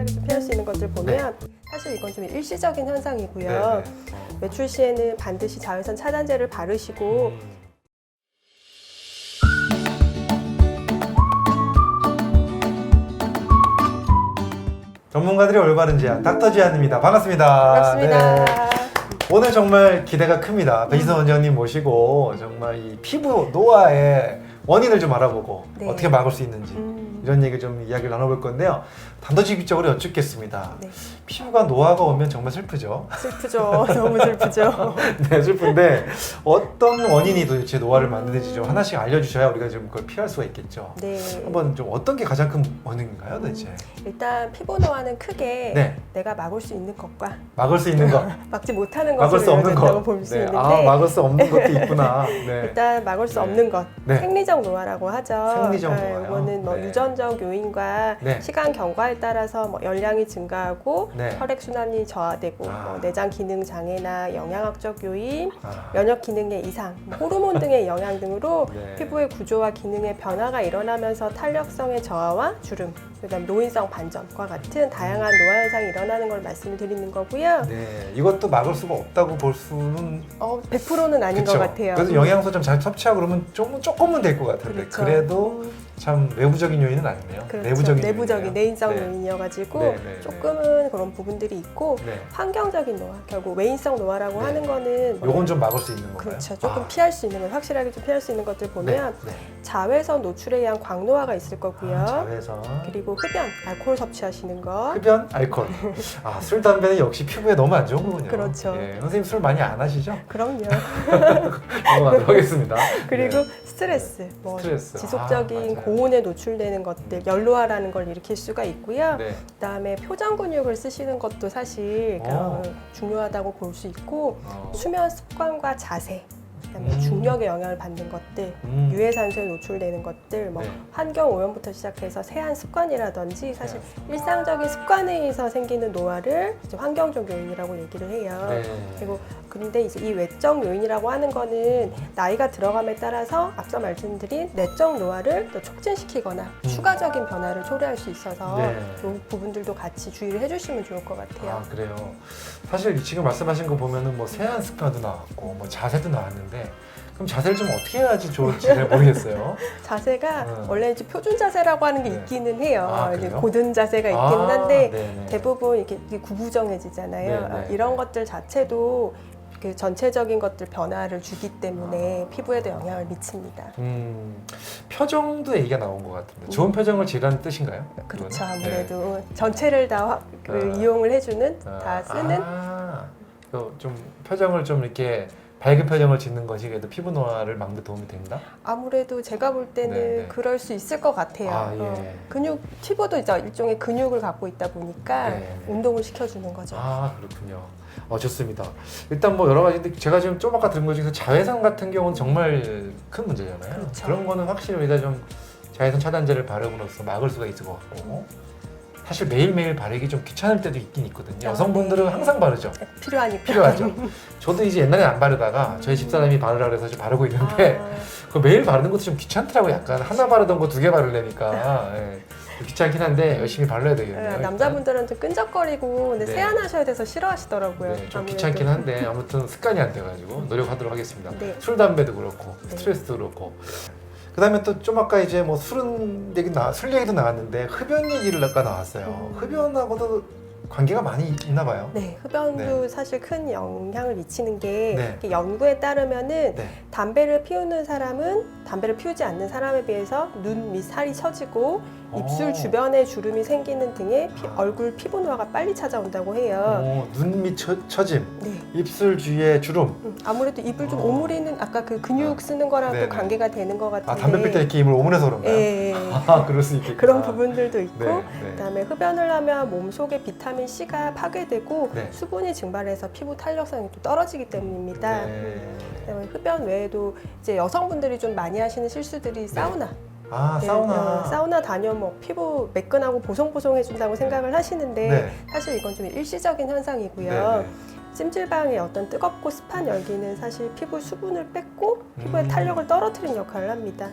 확실하게 좀 피할 수 있는 것들 보면 사실 이건 좀 일시적인 현상이고요. 네네. 외출 시에는 반드시 자외선 차단제를 바르시고 전문가들의 올바른 제안, 닥터 지안입니다. 반갑습니다. 반갑습니다. 네. 오늘 정말 기대가 큽니다. 배희선 원장님 모시고 정말 이 피부 노화의 원인을 좀 알아보고 네. 어떻게 막을 수 있는지 이런 얘기 좀 이야기를 나눠볼 건데요. 단도직입적으로 여쭙겠습니다. 네. 피부가 노화가 오면 정말 슬프죠. 슬프죠. 너무 슬프죠. 네, 슬픈데 어떤 원인이 도대체 노화를 만드는지 좀 하나씩 알려주셔야 우리가 좀 그걸 피할 수가 있겠죠. 네. 한번 좀 어떤 게 가장 큰 원인인가요, 도대체? 일단 피부 노화는 크게 네. 내가 막을 수 있는 것과 막을 수 있는 거, 막지 못하는 막을 것을 수 없는 이루어진다고 거. 볼 수 네. 있는데 아, 막을 수 없는 것도 있구나. 네. 일단 막을 수 네. 없는 것, 네. 생리적 노화라고 하죠. 생리적 노화요? 이거는 뭐 네. 유전적 요인과 네. 시간 경과에 따라서 뭐 열량이 증가하고 네. 혈액 순환이 저하되고 아. 뭐 내장 기능 장애나 영양학적 요인, 아. 면역 기능의 이상, 뭐 호르몬 등의 영향 등으로 네. 피부의 구조와 기능의 변화가 일어나면서 탄력성의 저하와 주름, 그다음 노인성 반점과 같은 다양한 노화 현상이 일어나는 걸 말씀을 드리는 거고요. 네, 이것도 막을 수가 없다고 볼 수는 100%는 아닌 그쵸? 것 같아요. 그래도 영양소 좀 잘 섭취하고 그러면 조금은 될 것 같은데 그렇죠. 그래도 참 외부적인 요인은 아니네요. 그렇죠. 내부적인 내부적인 요인이네요. 내인성 네. 요인이어가지고 네, 네, 네. 조금은 그런 부분들이 있고 네. 환경적인 노화, 결국 외인성 노화라고 네. 하는 거는 요건 좀 막을 수 있는 건가요? 그렇죠. 조금 아. 피할 수 있는 것, 확실하게 좀 피할 수 있는 것들 보면 네. 자외선 노출에 의한 광노화가 있을 거고요. 아, 자외선, 그리고 흡연, 알코올 섭취하시는 것. 흡연, 알코올. 아, 술, 담배는 역시 피부에 너무 안 좋은 거군요. 그렇죠. 예, 선생님 술 많이 안 하시죠? 그럼요. 넘어가도록 하겠습니다. 그리고 네. 스트레스, 뭐 스트레스. 지속적인 아, 맞아요. 고온에 노출되는 것들, 연로화라는 걸 일으킬 수가 있고요. 네. 그다음에 표정 근육을 쓰시는 것도 사실 중요하다고 볼 수 있고 수면 습관과 자세, 그다음에 중력의 영향을 받는 것들, 유해산소에 노출되는 것들, 뭐 네. 환경 오염부터 시작해서 세안 습관이라든지 사실 일상적인 습관에 의해서 생기는 노화를 이제 환경적 요인이라고 얘기를 해요. 네. 그리고 근데 이제 이 외적 요인이라고 하는 거는 나이가 들어감에 따라서 앞서 말씀드린 내적 노화를 또 촉진시키거나 추가적인 변화를 초래할 수 있어서 네. 이 부분들도 같이 주의를 해주시면 좋을 것 같아요. 아, 그래요. 사실 지금 말씀하신 거 보면은 뭐 세안 습관도 나왔고 뭐 자세도 나왔는데 그럼 자세를 좀 어떻게 해야지 좋을지 잘 모르겠어요. 자세가 원래 이제 표준 자세라고 하는 게 네. 있기는 해요. 아, 이제 그래요? 고든 자세가 있기는 한데 네네. 대부분 이렇게 구부정해지잖아요. 네, 네, 이런 네. 것들 자체도 그 전체적인 것들 변화를 주기 때문에 피부에도 영향을 미칩니다. 표정도 얘기가 나온 것 같은데 좋은 표정을 지으라는 뜻인가요? 그렇죠. 이거는? 아무래도 전체를 다 이용을 해주는, 다 쓰는. 좀 표정을 좀 이렇게 밝은 표정을 짓는 것이 그래도 피부 노화를 막는 데 도움이 된다? 아무래도 제가 볼 때는 네, 네. 그럴 수 있을 것 같아요. 아, 예. 피부도 이제 일종의 근육을 갖고 있다 보니까 네, 네. 운동을 시켜주는 거죠. 아, 그렇군요. 좋습니다. 일단 뭐 여러 가지인데 제가 지금 좀 아까 들은 것 중에서 자외선 같은 경우는 정말 큰 문제잖아요. 그렇죠. 그런 거는 확실히 우리가 좀 자외선 차단제를 바름으로써 막을 수가 있을 것 같고 사실 매일매일 바르기 좀 귀찮을 때도 있긴 있거든요. 여성분들은 항상 바르죠. 필요하니까. 필요하죠. 저도 이제 옛날에 안 바르다가 저희 집사람이 바르라 그래서 지금 바르고 있는데 그 매일 바르는 것도 좀 귀찮더라고요. 약간 하나 바르던 거 2개 바르려니까 귀찮긴 한데 열심히 발라야 되겠네요. 남자분들은 좀 끈적거리고 근데 네. 세안하셔야 돼서 싫어하시더라고요. 네, 좀 아무래도. 귀찮긴 한데 아무튼 습관이 안 돼가지고 노력하도록 하겠습니다. 네. 술, 담배도 그렇고 네. 스트레스도 그렇고. 그다음에 또 좀 아까 이제 뭐 술 얘기도 나왔는데 흡연 얘기를 아까 나왔어요. 흡연하고도 관계가 많이 있나 봐요. 네, 흡연도 네. 사실 큰 영향을 미치는 게 네. 이렇게 연구에 따르면은 네. 담배를 피우는 사람은 담배를 피우지 않는 사람에 비해서 눈 밑 살이 처지고 입술 주변에 주름이 생기는 등의 얼굴 피부 노화가 빨리 찾아온다고 해요. 눈 밑 처짐, 네. 입술 주위에 주름. 아무래도 입을 좀 오므리는 아까 그 근육 쓰는 거랑도 네네. 관계가 되는 것 같은데. 담배 필 때 이렇게 입을 오므려서 그런가요? 예. 그럴 수 있겠구나. 그런 부분들도 있고 네, 네. 그다음에 흡연을 하면 몸속의 비타민 C가 파괴되고 네. 수분이 증발해서 피부 탄력성이 또 떨어지기 때문입니다. 네. 그다음에 흡연 외에도 이제 여성분들이 좀 많이 하시는 실수들이 사우나. 네, 사우나. 사우나 다녀 뭐 피부 매끈하고 보송보송해준다고 생각을 하시는데 네. 사실 이건 좀 일시적인 현상이고요. 네, 네. 찜질방의 어떤 뜨겁고 습한 열기는 사실 피부 수분을 뺏고 피부의 탄력을 떨어뜨리는 역할을 합니다.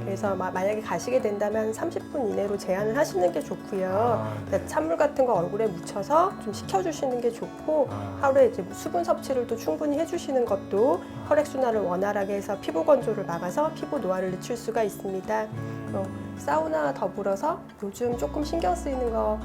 그래서 만약에 가시게 된다면 30분 이내로 제한을 하시는 게 좋고요. 네. 찬물 같은 거 얼굴에 묻혀서 좀 식혀주시는 게 좋고 하루에 이제 수분 섭취를 또 충분히 해주시는 것도 혈액순환을 원활하게 해서 피부 건조를 막아서 피부 노화를 늦출 수가 있습니다. 사우나와 더불어서 요즘 조금 신경 쓰이는 거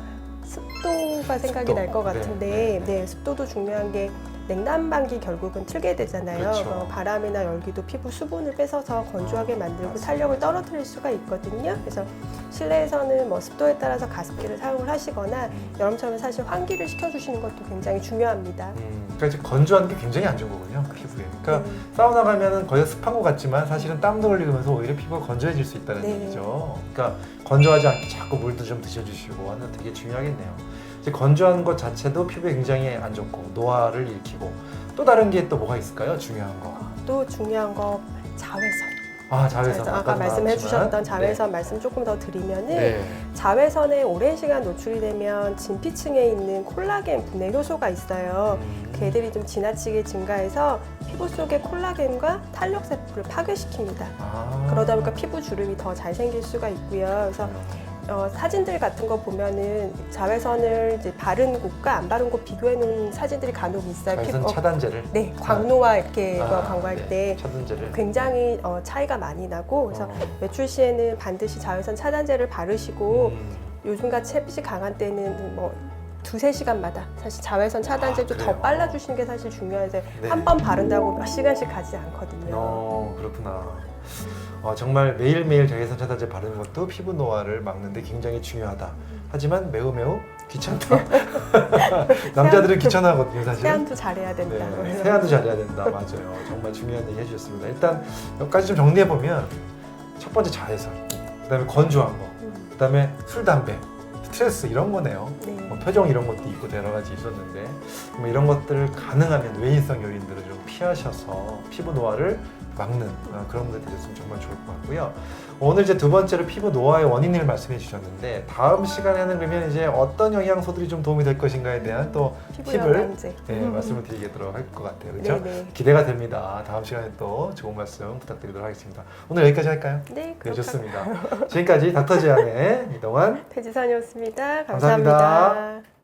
습도가 생각이 날 것 같은데 네, 습도도 중요한 게 냉난방기 결국은 틀게 되잖아요. 그렇죠. 바람이나 열기도 피부 수분을 뺏어서 건조하게 만들고 탄력을 떨어뜨릴 수가 있거든요. 그래서 실내에서는 뭐 습도에 따라서 가습기를 사용을 하시거나 여름철은 사실 환기를 시켜주시는 것도 굉장히 중요합니다. 그러니까 이제 건조하는 게 굉장히 안 좋은 거군요, 피부에. 그러니까 사우나 가면은 거의 습한 것 같지만 사실은 땀도 흘리면서 오히려 피부가 건조해질 수 있다는 얘기죠. 그러니까 건조하지 않게 자꾸 물도 좀 드셔주시고 하는 되게 중요하겠네요. 이제 건조한 것 자체도 피부에 굉장히 안 좋고 노화를 일으키고 또 다른 게 또 뭐가 있을까요? 중요한 거. 또 중요한 거 자외선. 자외선. 아까 말씀해 주셨던 자외선 말씀 조금 더 드리면은 자외선에 오랜 시간 노출이 되면 진피층에 있는 콜라겐 분해 효소가 있어요. 걔들이 좀 지나치게 증가해서 피부 속의 콜라겐과 탄력 세포를 파괴시킵니다. 그러다 보니까 피부 주름이 더 잘 생길 수가 있고요. 그래서 사진들 같은 거 보면은 자외선을 이제 바른 곳과 안 바른 곳 비교해 놓은 사진들이 간혹 있어요. 자외선 차단제를? 네, 광노화 이렇게 광고할 때 차단제를 굉장히 차이가 많이 나고 그래서 외출 시에는 반드시 자외선 차단제를 바르시고 요즘같이 햇빛이 강한 때는 뭐 2~3시간마다 사실 자외선 차단제도 더 빨라주시는 게 사실 중요해서 한 번 바른다고 몇 시간씩 가지 않거든요. 그렇구나. 정말 매일매일 자외선 차단제 바르는 것도 피부 노화를 막는데 굉장히 중요하다. 하지만 매우 귀찮다. 남자들은 귀찮아하거든요, 사실. 세안도 잘해야 된다. 네, 세안도 잘해야 된다. 맞아요. 정말 중요한 얘기 해주셨습니다. 일단 몇 가지 좀 정리해보면 첫 번째 자외선, 그다음에 건조한 거, 그다음에 술, 담배, 스트레스 이런 거네요. 뭐 표정 이런 것도 있고 여러 가지 있었는데 뭐 이런 것들을 가능하면 외인성 요인들을 좀 피하셔서 피부 노화를 막는 그런 분들 되셨으면 정말 좋을 것 같고요. 오늘 이제 두 번째로 피부 노화의 원인을 말씀해 주셨는데 다음 시간에는 그러면 이제 어떤 영양소들이 좀 도움이 될 것인가에 대한 또 팁을 말씀을 드리도록 할 것 같아요. 그렇죠? 기대가 됩니다. 다음 시간에 또 좋은 말씀 부탁드리도록 하겠습니다. 오늘 여기까지 할까요? 네, 좋습니다. 지금까지 닥터 제안의 이동환 배지선이었습니다. 감사합니다. 감사합니다.